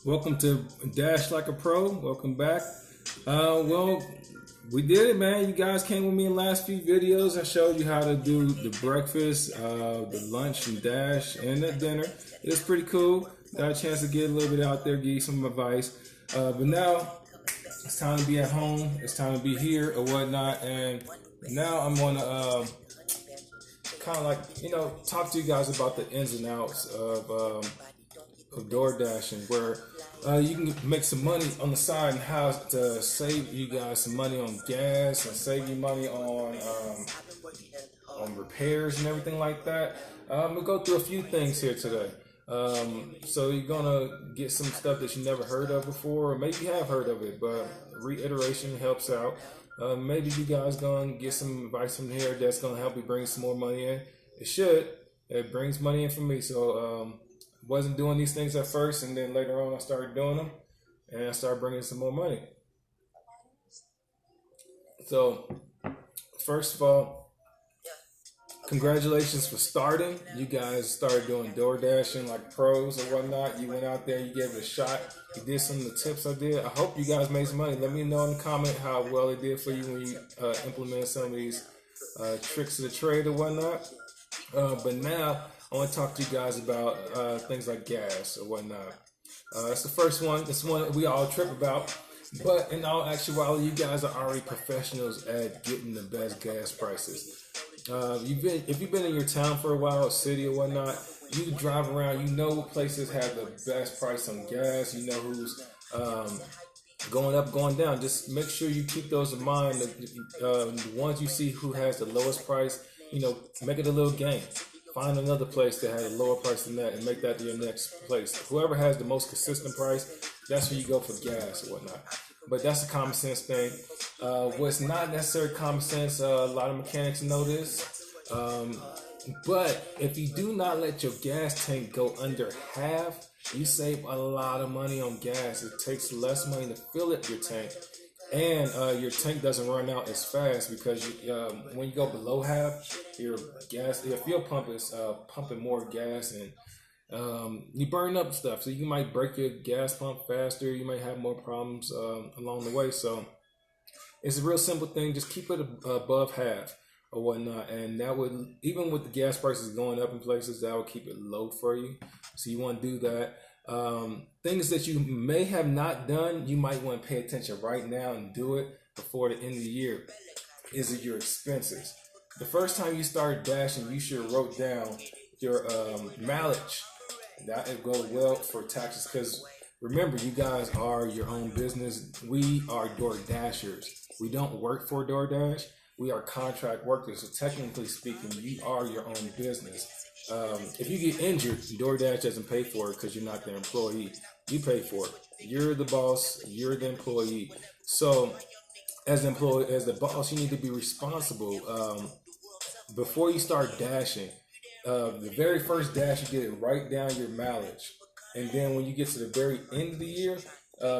Welcome to Dash Like a Pro. Welcome back. Well, we did it, man. You guys came with me in the last few videos. I showed you how to do the breakfast, the lunch and dash, and the dinner. It was pretty cool. Got a chance to get a little bit out there, give you some advice. But now it's time to be at home. It's time to be here or whatnot. And now I'm going to kind of talk to you guys about the ins and outs of DoorDash and where you can make some money on the side and how to save you guys some money on gas and save you money on repairs and everything like that. We'll go through a few things here today. So you're gonna get some stuff that you never heard of before, or maybe you have heard of it, but reiteration helps out. Maybe you guys gonna get some advice from here that's gonna help you bring some more money in. It should. It brings money in for me. So wasn't doing these things at first, and then later on I started doing them, and I started bringing some more money. So first of all, congratulations for starting. You guys started doing DoorDashing like pros or whatnot. You went out there, you gave it a shot. You did some of the tips I did. I hope you guys made some money. Let me know in the comment how well it did for you when you implemented some of these tricks of the trade or whatnot. But now I want to talk to you guys about things like gas or whatnot. That's the first one. It's one that we all trip about. But in all actuality, you guys are already professionals at getting the best gas prices. If you've been in your town for a while, a city or whatnot, you drive around, you know what places have the best price on gas, you know who's going up, going down. Just make sure you keep those in mind. The ones you see who has the lowest price, make it a little game. Find another place that has a lower price than that and make that your next place. Whoever has the most consistent price, that's where you go for gas or whatnot. But that's a common sense thing. What's not necessarily common sense, a lot of mechanics know this. But if you do not let your gas tank go under half, you save a lot of money on gas. It takes less money to fill up your tank. And your tank doesn't run out as fast because when you go below half, your fuel pump is pumping more gas, and you burn up stuff. So you might break your gas pump faster. You might have more problems along the way. So it's a real simple thing. Just keep it above half or whatnot, and that would, even with the gas prices going up in places, that would keep it low for you. So you want to do that. Things that you may have not done, you might want to pay attention right now and do it before the end of the year. Is it your expenses? The first time you start dashing, you should have wrote down your mileage. That would go well for taxes, because remember, you guys are your own business. We are DoorDashers. We don't work for DoorDash. We are contract workers. So technically speaking, you are your own business. If you get injured, DoorDash doesn't pay for it because you're not their employee. You pay for it. You're the boss. You're the employee. So as the boss, you need to be responsible. Before you start dashing, the very first dash you get, write down your mileage. And then when you get to the very end of the year,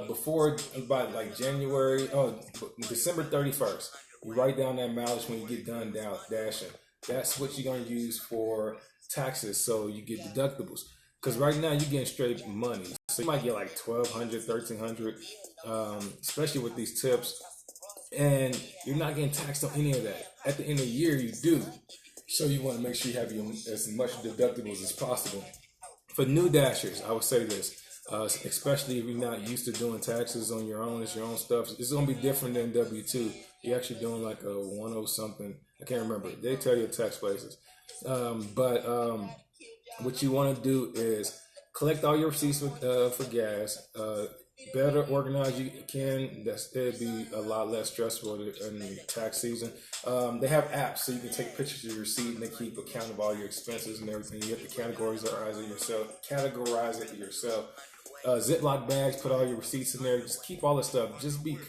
before about like December 31st, you write down that mileage when you get done dashing. That's what you're going to use for taxes, so you get deductibles. Because right now you're getting straight money. So you might get like $1,200, $1,300, especially with these tips. And you're not getting taxed on any of that. At the end of the year, you do. So you want to make sure you have as much deductibles as possible. For new dashers, I would say this, especially if you're not used to doing taxes on your own, it's your own stuff. It's going to be different than W-2. You're actually doing like a 10 something. I can't remember. They tell you tax places. But what you want to do is collect all your receipts for gas. Better organized you can. It'd be a lot less stressful in the tax season. They have apps so you can take pictures of your receipt and they keep account of all your expenses and everything. You have to categorize it yourself. Ziploc bags, put all your receipts in there. Just keep all the stuff. Just be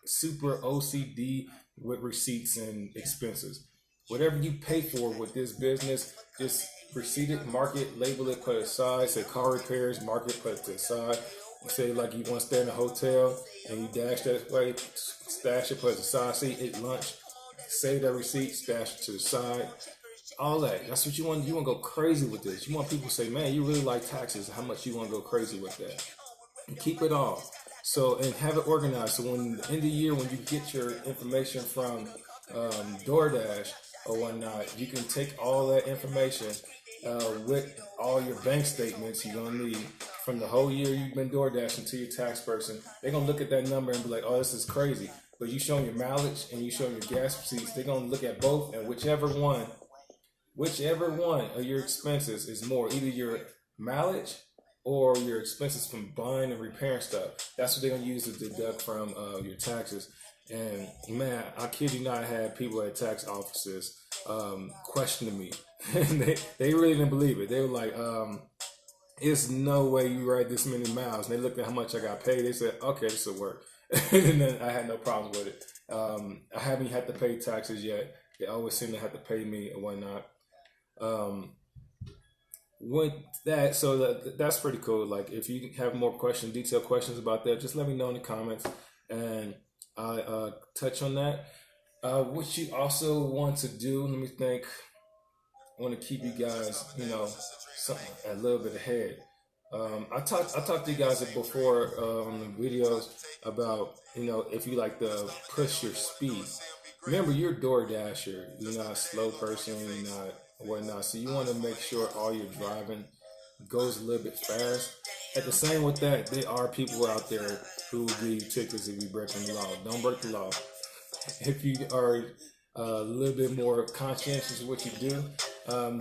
super OCD with receipts and expenses. Whatever you pay for with this business, just receipt it, mark it, label it, put it aside. Say car repairs, mark it, put it to the side. Say like you want to stay in a hotel and you dash that way, stash it, put it aside. Say you ate lunch, save that receipt, stash it to the side. All that. That's what you want. You want to go crazy with this. You want people to say, man, you really like taxes. How much you want to go crazy with that? Keep it all. So, and have it organized. So when the end of the year, when you get your information from DoorDash or whatnot, you can take all that information with all your bank statements you're gonna need from the whole year you've been DoorDashing to your tax person. They're gonna look at that number and be like, "Oh, this is crazy." But you show them your mileage and you show them your gas receipts. They're gonna look at both, and whichever one of your expenses is more, either your mileage or your expenses from buying and repairing stuff. That's what they're gonna use to deduct from your taxes. And man, I kid you not, I had people at tax offices questioning me, and they really didn't believe it. They were like, "It's no way you ride this many miles." And they looked at how much I got paid. They said, "Okay, this will work." And then I had no problems with it. I haven't had to pay taxes yet. They always seem to have to pay me and whatnot. With that, so that's pretty cool. Like, if you have more questions, detailed questions about that, just let me know in the comments, and I touch on that. What you also want to do, let me think. I want to keep you guys, something a little bit ahead. I talked to you guys before on the videos about, if you like to push your speed. Remember, you're a DoorDasher. You're not a slow person. You're not whatnot. So you want to make sure all your driving goes a little bit fast. At the same with that, there are people out there who will give you tickets if you breaking the law. Don't break the law. If you are a little bit more conscientious of what you do,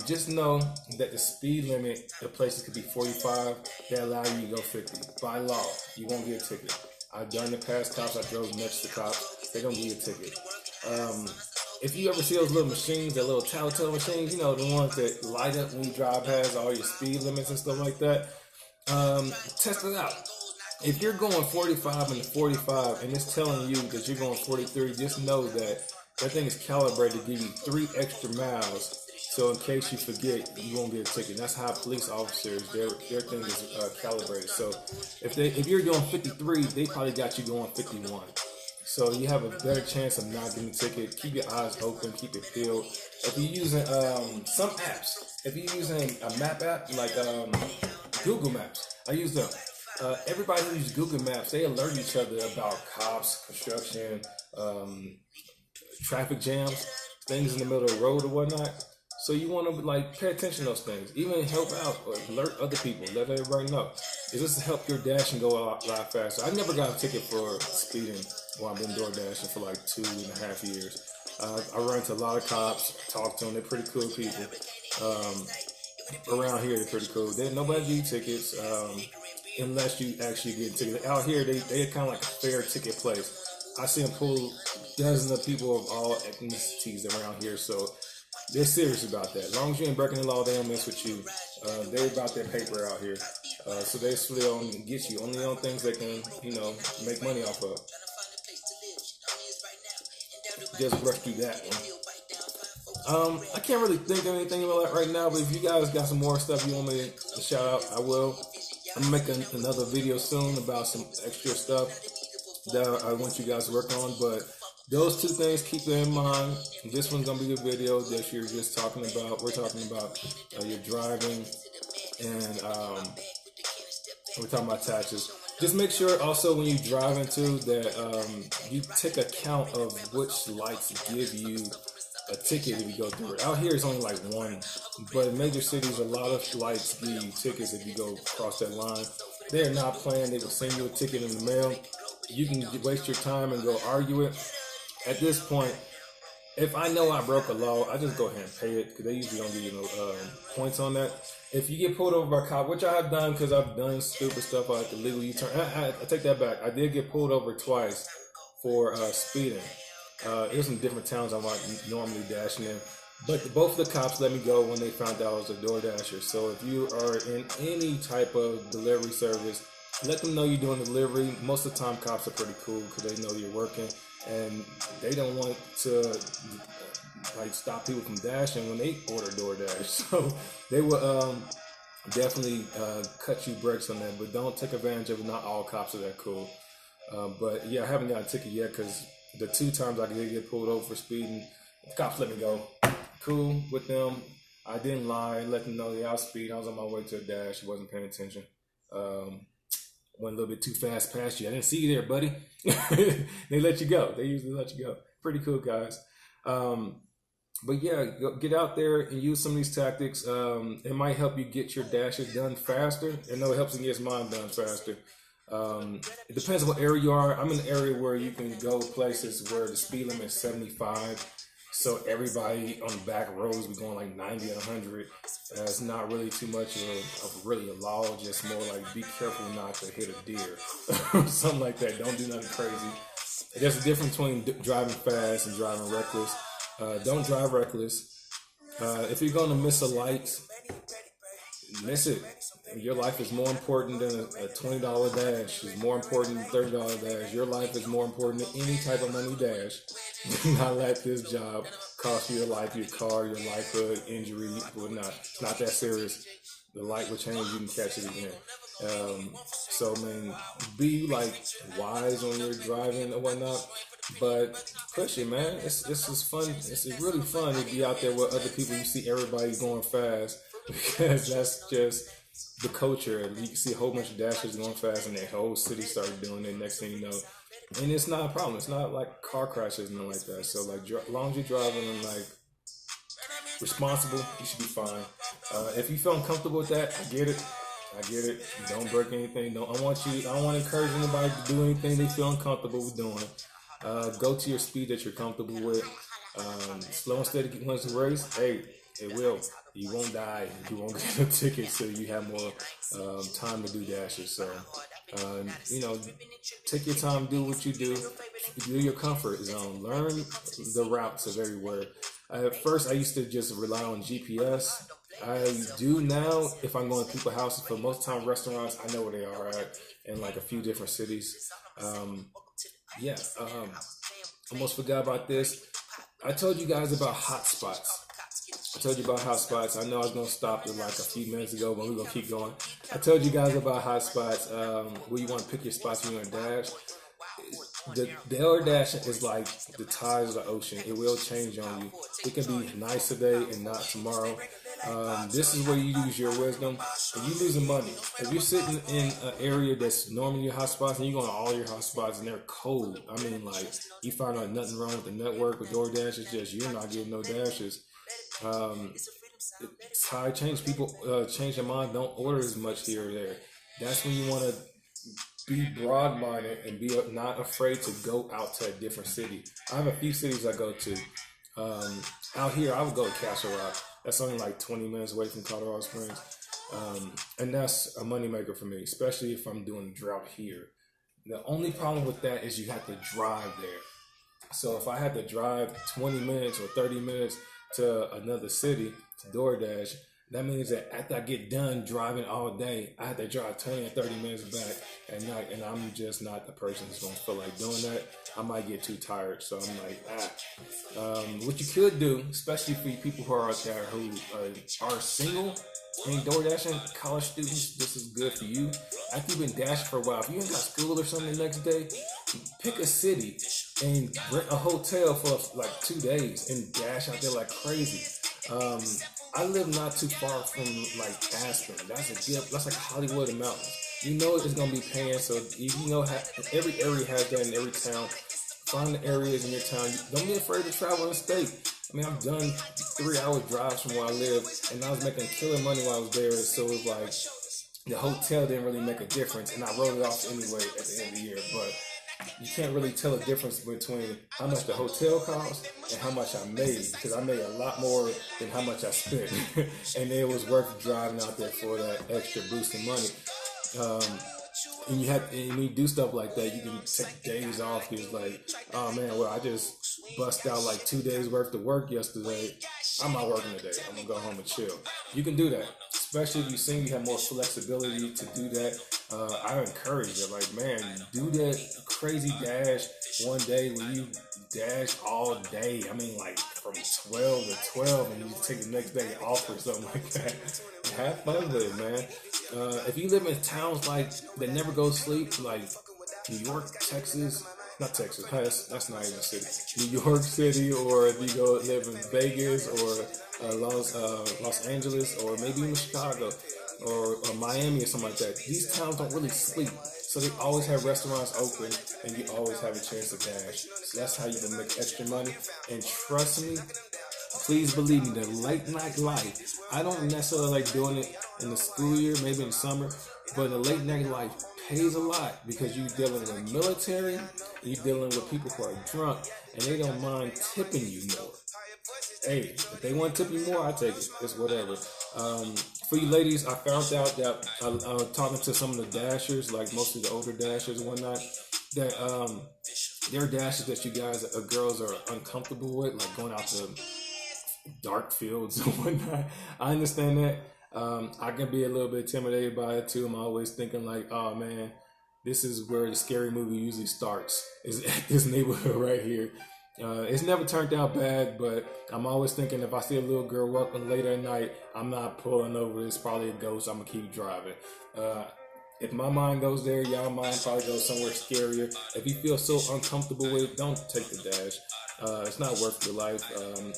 just know that the speed limit of places could be 45. They allow you to go 50. By law, you won't get a ticket. I've done the past cops. I drove next to cops. They don't give you a ticket. If you ever see those little machines, that little telltale machines, the ones that light up when you drive past all your speed limits and stuff like that, test it out. If you're going 45 and 45 and it's telling you that you're going 43, just know that thing is calibrated to give you 3 extra miles. So in case you forget, you won't get a ticket. That's how police officers, their thing is calibrated. So if you're doing 53, they probably got you going 51. So you have a better chance of not getting a ticket. Keep your eyes open, keep it peeled. If you're using some apps, if you're using a map app like Google Maps, I use them. Everybody who uses Google Maps, they alert each other about cops, construction, traffic jams, things in the middle of the road or whatnot. So you want to pay attention to those things, even help out or alert other people, let everybody know. Is this to help your dashing go a lot faster? I never got a ticket for speeding while I've been door dashing for 2.5 years. I run into a lot of cops, talk to them. They're pretty cool people. Around here, they're pretty cool. Nobody give you tickets unless you actually get a ticket. Out here, they're kind of like a fair ticket place. I see them pull dozens of people of all ethnicities around here, so they're serious about that. As long as you ain't breaking the law, they don't mess with you. They're about their paper out here. So they still only get you only on things they can, make money off of. Just brush through that one. I can't really think of anything about that right now, but if you guys got some more stuff you want me to shout out, I will. I'm making another video soon about some extra stuff that I want you guys to work on, but those 2 things, keep them in mind. This one's going to be the video that you're just talking about. We're talking about your driving, and we're talking about taxes. Just make sure also when you drive into that you take account of which lights give you a ticket if you go through it. Out here it's only 1, but in major cities a lot of lights give you tickets if you go across that line. They're not playing. They will send you a ticket in the mail. You can waste your time and go argue it. At this point, if I know I broke a law, I just go ahead and pay it because they usually don't give you no points on that. If you get pulled over by a cop, which I have done because I've done stupid stuff like illegal U-turn. I take that back. I did get pulled over twice for speeding. It was in different towns I'm normally dashing in. But both of the cops let me go when they found out I was a DoorDasher. So if you are in any type of delivery service, let them know you're doing delivery. Most of the time, cops are pretty cool because they know you're working. And they don't want to stop people from dashing when they order DoorDash. So they will definitely cut you breaks on that. But don't take advantage of it. Not all cops are that cool. But yeah, I haven't got a ticket yet because the 2 times I did get pulled over for speeding, the cops let me go. Cool with them. I didn't lie. Let them know I was speeding. I was on my way to a dash. Wasn't paying attention. went a little bit too fast past you. I didn't see you there, buddy. They let you go. They usually let you go. Pretty cool, guys. But yeah, get out there and use some of these tactics. It might help you get your dashes done faster. I know it helps me get mine done faster. It depends on what area you are. I'm in an area where you can go places where the speed limit is 75. So everybody on the back roads be going like 90 and 100. It's not really too much of really a law, just more like be careful not to hit a deer or something like that. Don't do nothing crazy. There's a difference between driving fast and driving reckless. Don't drive reckless. If you're going to miss a light, miss it. Your life is more important than a $20 dash. It's more important than a $30 dash. Your life is more important than any type of money dash. Do not let this job cost you your life, your car, your livelihood, injury, whatnot. It's not that serious. The light will change. You can catch it again. So, man, be like wise when you're driving or whatnot. But push it, man. It's fun. It's really fun to be out there with other people. You see everybody going fast because that's just the culture. You can see a whole bunch of dashers going fast, and the whole city started doing it. Next thing you know, and it's not a problem. It's not like car crashes and like that. So like, as long as you're driving and like responsible, you should be fine. If you feel uncomfortable with that, I get it. Don't break anything. I don't want to encourage anybody to do anything they feel uncomfortable with doing. Go to your speed that you're comfortable with. Slow and steady wins the race. Hey, it will. You won't die. You won't get a ticket, so you have more time to do dashes. So, take your time, do what you do. Do your comfort zone. Learn the routes of everywhere. At first, I used to just rely on GPS. I do now if I'm going to people's houses. For most time, restaurants, I know where they are at in like a few different cities. Almost forgot about this. I told you guys about hotspots. I know I was going to stop it like a few minutes ago, but we're going to keep going. I told you guys about hotspots, where you want to pick your spots when you're going to dash. The air dash is like the tides of the ocean. It will change on you. It can be nice today and not tomorrow. This is where you use your wisdom. And you're losing money. If you're sitting in an area that's normally your hotspots and you're going to all your hotspots and they're cold, I mean, like, you find out nothing wrong with the network with DoorDash, it's just you're not getting no dashes. It's how I change. People change their mind, don't order as much here or there. That's when you want to be broad-minded and be not afraid to go out to a different city. I have a few cities I go to. Out here, I would go to Castle Rock. That's only like 20 minutes away from Colorado Springs. And that's a moneymaker for me, especially if I'm doing a drought here. The only problem with that is you have to drive there. So if I had to drive 20 minutes or 30 minutes to another city to DoorDash, that means that after I get done driving all day, I have to drive 20 or 30 minutes back at night, and I'm just not the person that's going to feel like doing that. I might get too tired, so I'm like, what you could do, especially for you people who are out there who are single and DoorDashing, college students, this is good for you. After you've been dashing for a while, if you ain't got school or something the next day, pick a city and rent a hotel for like 2 days and dash out there like crazy. I live not too far from like Aspen. That's like Hollywood and mountains. You know it's gonna be paying, so every area has that in every town. Find the areas in your town. Don't be afraid to travel in state. I mean, I've done 3-hour drives from where I live, and I was making killer money while I was there. So it was like the hotel didn't really make a difference, and I wrote it off anyway at the end of the year. But you can't really tell a difference between how much the hotel cost and how much I made, because I made a lot more than how much I spent. And it was worth driving out there for that extra boost of money. And when you do stuff like that, you can take days off. It's like, oh man, well, I just bust out like 2 days worth of work yesterday. I'm not working today. I'm gonna go home and chill. You can do that, especially if you seem you have more flexibility to do that. I encourage it. Like, man, do that crazy dash one day when you dash all day. I mean, like from 12 to 12, and you take the next day off or something like that. Have fun with it, man. If you live in towns like that never go to sleep, like New York, Texas, not Texas, that's not even a city. New York City, or if you go live in Vegas or Los Angeles, or maybe even Chicago or Miami or something like that. These towns don't really sleep. So they always have restaurants open, and you always have a chance to dash. So that's how you can make extra money. And trust me, please believe me, the late night life, I don't necessarily like doing it in the school year, maybe in the summer, but the late night life pays a lot because you're dealing with military, you're dealing with people who are drunk, and they don't mind tipping you more. Hey, if they want to tip you more, I take it. It's whatever. For you ladies, I found out that talking to some of the dashers, like most of the older dashers and whatnot, that there are dashes that you guys, girls, are uncomfortable with, like going out to dark fields and whatnot. I understand that. I can be a little bit intimidated by it too. I'm always thinking like, oh man, this is where the scary movie usually starts, is at this neighborhood right here. It's never turned out bad, but I'm always thinking if I see a little girl walking late at night, I'm not pulling over. It's probably a ghost. I'm going to keep driving. If my mind goes there, y'all mind probably goes somewhere scarier. If you feel so uncomfortable with it, don't take the dash. It's not worth your life.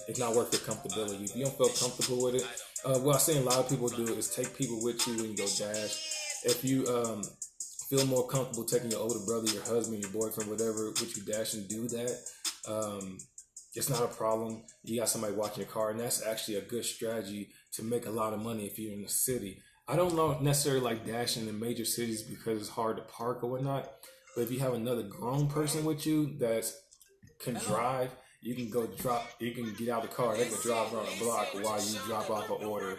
It's not worth your comfortability. If you don't feel comfortable with it, what I've seen a lot of people do is take people with you when you go dash. If you feel more comfortable taking your older brother, your husband, your boyfriend, whatever, with you dash and do that, it's not a problem. You got somebody watching your car, and that's actually a good strategy to make a lot of money if you're in the city. I don't know necessarily like dashing in major cities because it's hard to park or whatnot, but if you have another grown person with you that can drive, you can you can get out of the car, they can drive around the block while you drop off an order.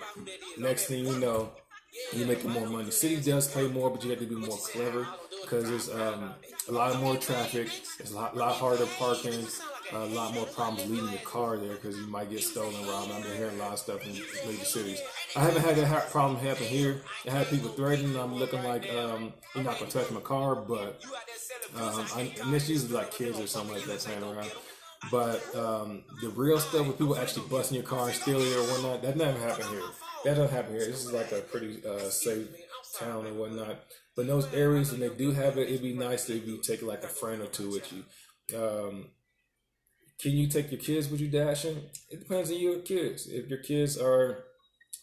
Next thing you know, you're making more money. City does pay more, but you have to be more clever because there's a lot more traffic. It's a lot harder parking. A lot more problems leaving your car there because you might get stolen, robbed. I've been hearing a lot of stuff in major cities. I haven't had that problem happen here. I had people threatening. I'm looking like you're not gonna touch my car, but and it's usually like kids or something like that standing around. But the real stuff with people actually busting your car and stealing it or whatnot, that never happened here. That doesn't happen here. This is like a pretty safe town and whatnot. But in those areas, when they do have it, it'd be nice if you take like a friend or two with you. Can you take your kids with you dashing? It depends on your kids. If your kids are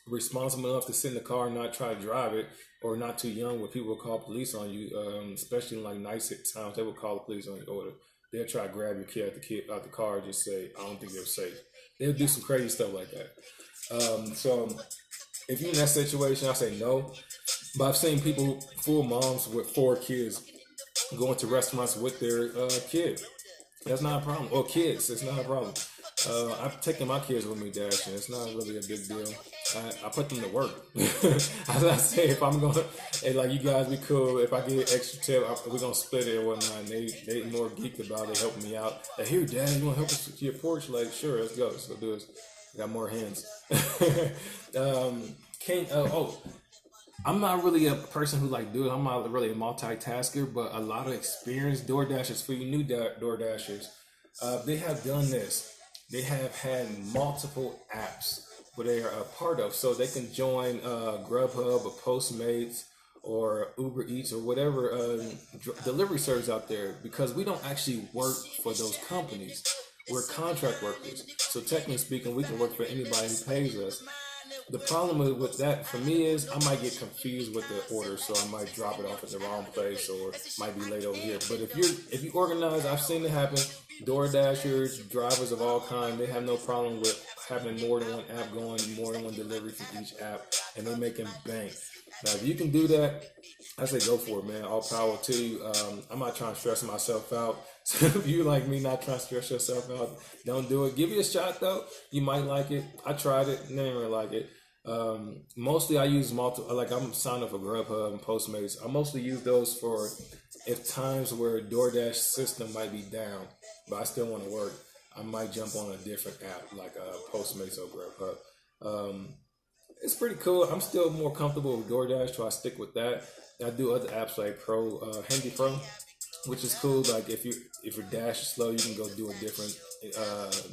responsible enough to sit in the car and not try to drive it, or not too young where people will call police on you, especially in like nice towns, they will call the police on you, or they'll try to grab your kid out the car and just say, I don't think they're safe. They'll do some crazy stuff like that. So if you're in that situation, I say no. But I've seen people, full moms with 4 kids, going to restaurants with their kid. That's not a problem. Or kids, it's not a problem. I've taken my kids with me dashing. It's not really a big deal. I put them to work. As I say, if I'm gonna, hey, like you guys be cool. If I get an extra tip, we're gonna split it or whatnot. And they more geeked about it, helping me out. Like, here, Dad, you wanna help us to your porch? Like, sure, let's go. Let's go do this. I got more hands. I'm not really a person who like do it. I'm not really a multitasker, but a lot of experienced Door Dashers, for you new Door Dashers, they have done this. They have had multiple apps where they are a part of, so they can join Grubhub or Postmates or Uber Eats or whatever delivery service out there, because we don't actually work for those companies. We're contract workers. So technically speaking, we can work for anybody who pays us. The problem with that for me is I might get confused with the order, so I might drop it off at the wrong place or might be late over here. But if you organize, I've seen it happen. Door Dashers, drivers of all kinds, they have no problem with having more than one app going, more than one delivery from each app, and they're making bank. Now, if you can do that, I say go for it, man. All power to you. I'm not trying to stress myself out. So if you like me, not trying to stress yourself out, don't do it. Give it a shot, though. You might like it. I tried it. Didn't really like it. Mostly I use like I'm signed up for Grubhub and Postmates. I mostly use those for if times where DoorDash system might be down, but I still want to work. I might jump on a different app like Postmates or Grubhub. It's pretty cool. I'm still more comfortable with DoorDash, so I stick with that. I do other apps like Handy Pro, which is cool. Like if your dash is slow, you can go do a different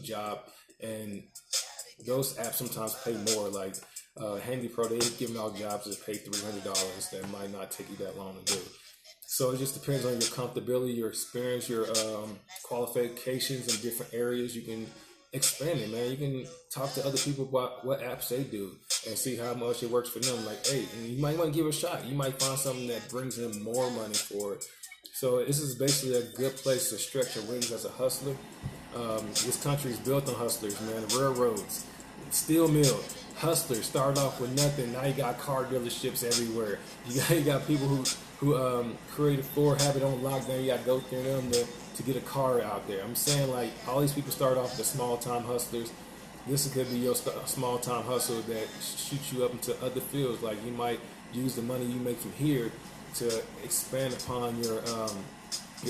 job, and those apps sometimes pay more. Like Handy Pro, they giving out jobs that pay $300 that might not take you that long to do. So it just depends on your comfortability, your experience, your qualifications in different areas. You can expand it, man. You can talk to other people about what apps they do and see how much it works for them. Like, hey, and you might want to give it a shot. You might find something that brings in more money for it. So this is basically a good place to stretch your wings as a hustler. This country is built on hustlers, man. Railroads, steel mill, hustlers start off with nothing. Now you got car dealerships everywhere. You got people who create a Ford, have it on lockdown. You got to go through them to get a car out there. I'm saying, like, all these people start off with small time hustlers. This could be your small time hustle that shoots you up into other fields. Like, you might use the money you make from here to expand upon your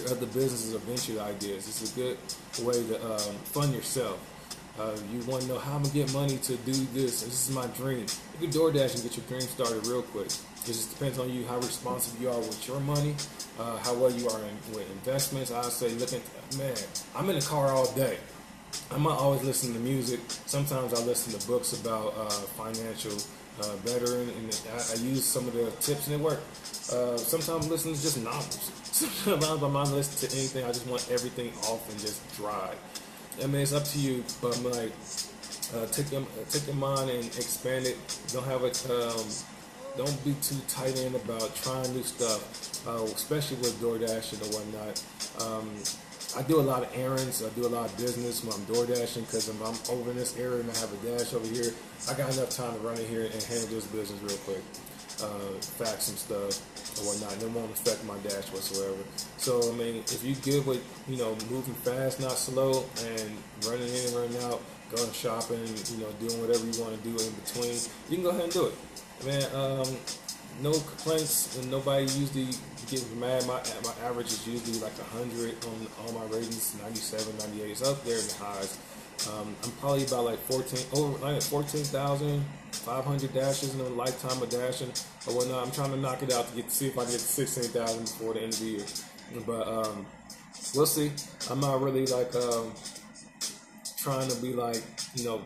other businesses or venture ideas. It's a good way to fund yourself. You want to know how I'm gonna get money to do this. This is my dream. You can DoorDash and get your dream started real quick. It just depends on you how responsive you are with your money, how well you are with investments. I say, man, I'm in the car all day. I'm not always listening to music. Sometimes I listen to books about financial bettering, and I use some of the tips and it works. Sometimes I'm listening to just novels. Sometimes I'm not listening to anything. I just want everything off and just drive. I mean, it's up to you, but I'm like, take your mind and expand it. Don't be too tight in about trying new stuff, especially with DoorDash and whatnot. I do a lot of errands. I do a lot of business when I'm door dashing because if I'm over in this area and I have a dash over here, I got enough time to run in here and handle this business real quick, fax some stuff or whatnot. It won't affect my dash whatsoever. So I mean, if you good with moving fast, not slow, and running in and running out, going shopping, doing whatever you want to do in between, you can go ahead and do it, man. No complaints, and nobody usually gets mad. My average is usually like 100 on all my ratings, 97, 98. It's up there in the highs. I'm probably about like 14,500 dashes in a lifetime of dashing or whatnot. I'm trying to knock it out to see if I can get to 16,000 before the end of the year. But we'll see. I'm not really like trying to be like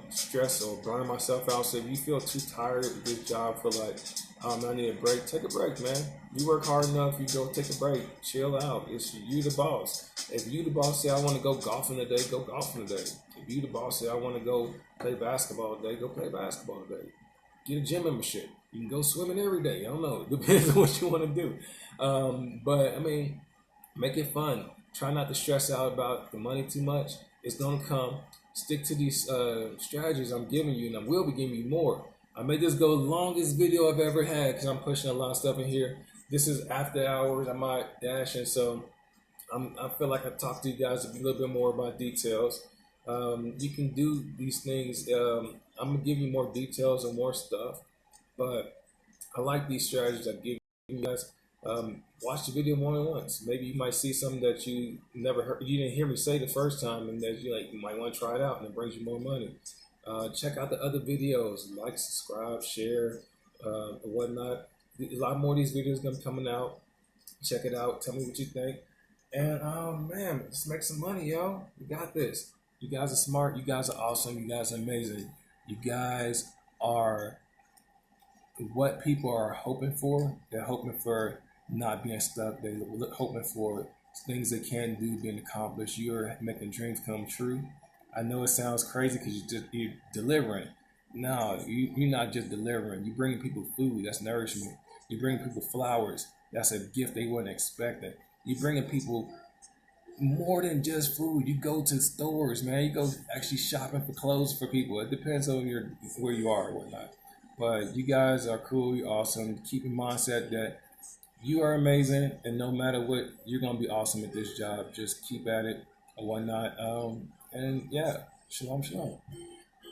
stressed or burn myself out. So if you feel too tired of this job, for like, I need a break. Take a break, man. You work hard enough, you go take a break. Chill out. It's you the boss. If you the boss say I want to go golfing today, go golfing today. If you the boss say I want to go play basketball today, go play basketball today. Get a gym membership. You can go swimming every day. I don't know. It depends on what you want to do. But I mean, make it fun. Try not to stress out about the money too much. It's gonna come. Stick to these strategies I'm giving you, and I will be giving you more. I made this go longest video I've ever had because I'm pushing a lot of stuff in here. This is after hours. I'm out dashing, so I feel like I talked to you guys a little bit more about details. You can do these things. I'm gonna give you more details and more stuff, but I like these strategies I give you guys. Watch the video more than once. Maybe you might see something that you never heard, you didn't hear me say the first time, and that you might want to try it out, and it brings you more money. Check out the other videos. Like, subscribe, share, and whatnot. A lot more of these videos gonna be coming out. Check it out. Tell me what you think. And man, let's make some money, yo. We got this. You guys are smart. You guys are awesome. You guys are amazing. You guys are what people are hoping for. They're hoping for not being stuck. They're hoping for things they can do being accomplished. You're making dreams come true. I know it sounds crazy because you're delivering. No, you're not just delivering. You're bringing people food. That's nourishment. You're bringing people flowers. That's a gift they weren't expecting. You're bringing people more than just food. You go to stores, man. You go actually shopping for clothes for people. It depends on where you are or whatnot. But you guys are cool. You're awesome. Keep in mindset that you are amazing, and no matter what, you're gonna be awesome at this job. Just keep at it or whatnot. And yeah, shalom, shalom.